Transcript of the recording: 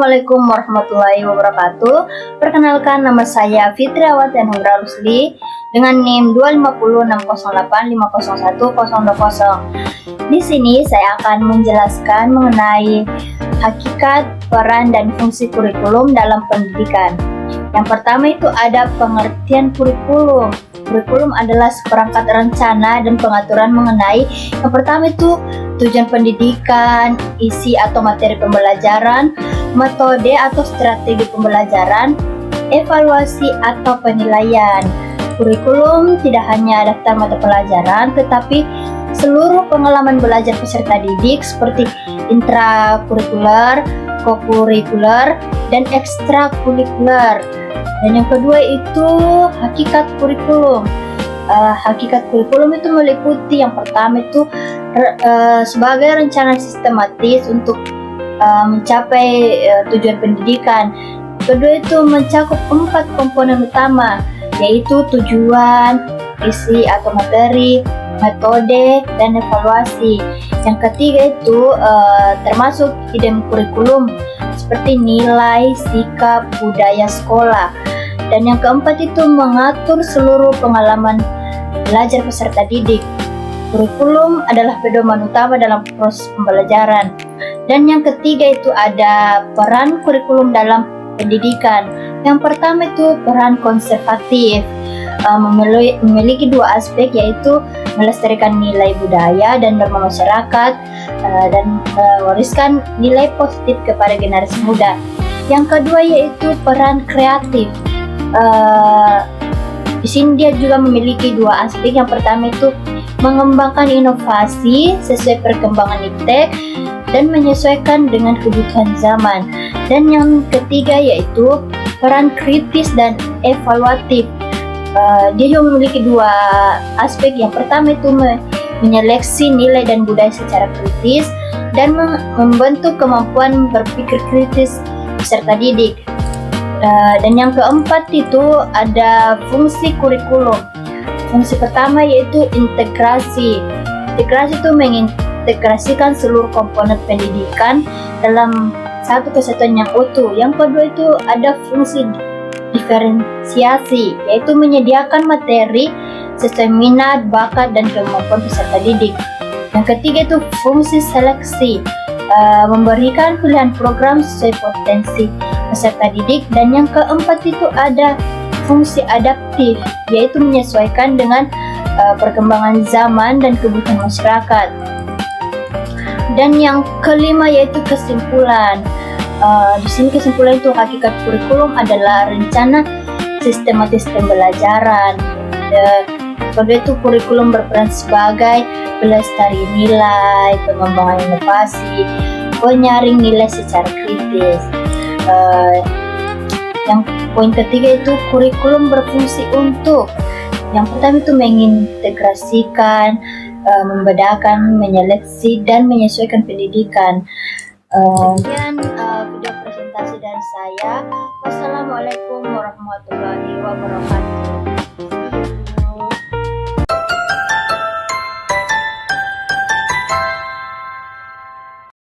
Assalamualaikum warahmatullahi wabarakatuh. Perkenalkan, nama saya Fitriawati Anugrah Rusli dengan NIM 25060850120. Di sini saya akan menjelaskan mengenai hakikat, peran, dan fungsi kurikulum dalam pendidikan. Yang pertama itu ada pengertian kurikulum. Kurikulum adalah seperangkat rencana dan pengaturan mengenai yang pertama itu tujuan pendidikan, isi atau materi pembelajaran, metode atau strategi pembelajaran, evaluasi atau penilaian. Kurikulum tidak hanya daftar mata pelajaran, tetapi seluruh pengalaman belajar peserta didik seperti intrakurikuler, kokurikuler, dan ekstrakurikuler. Dan yang kedua itu hakikat kurikulum. Hakikat kurikulum itu meliputi yang pertama itu sebagai rencana sistematis untuk mencapai tujuan pendidikan. Kedua itu mencakup 4 komponen utama, yaitu tujuan, isi atau materi, metode, dan evaluasi. Yang ketiga itu termasuk hidden kurikulum seperti nilai, sikap, budaya sekolah. Dan yang keempat itu mengatur seluruh pengalaman belajar peserta didik. Kurikulum adalah pedoman utama dalam proses pembelajaran. Dan yang ketiga itu ada peran kurikulum dalam pendidikan. Yang pertama itu peran konservatif, memiliki 2 aspek, yaitu melestarikan nilai budaya dan norma masyarakat dan mewariskan nilai positif kepada generasi muda. Yang kedua yaitu peran kreatif. Di sini dia juga memiliki 2 aspek. Yang pertama itu mengembangkan inovasi sesuai perkembangan iptek dan menyesuaikan dengan kebutuhan zaman. Dan yang ketiga yaitu peran kritis dan evaluatif. Dia juga memiliki 2 aspek. Yang pertama itu menyeleksi nilai dan budaya secara kritis dan membentuk kemampuan berpikir kritis peserta didik. Dan yang keempat itu ada fungsi kurikulum. Fungsi pertama yaitu integrasi. Integrasi itu mengintegrasikan seluruh komponen pendidikan dalam satu kesatuan yang utuh. Yang kedua itu ada fungsi diferensiasi, yaitu menyediakan materi sesuai minat, bakat, dan kemampuan peserta didik. Yang ketiga itu fungsi seleksi, memberikan pilihan program sesuai potensi peserta didik. Dan yang keempat itu ada fungsi adaptif, yaitu menyesuaikan dengan perkembangan zaman dan kebutuhan masyarakat. Dan yang kelima yaitu kesimpulan. Di sini kesimpulan itu hakikat kurikulum adalah rencana sistematis pembelajaran. Kedua itu kurikulum berperan sebagai pelestari nilai, pengembangan inovasi, penyaring nilai secara kritis. Yang poin ketiga itu kurikulum berfungsi untuk yang pertama itu mengintegrasikan, membedakan, menyeleksi, dan menyesuaikan pendidikan. Sekian video presentasi dari saya. Wassalamualaikum warahmatullahi wabarakatuh.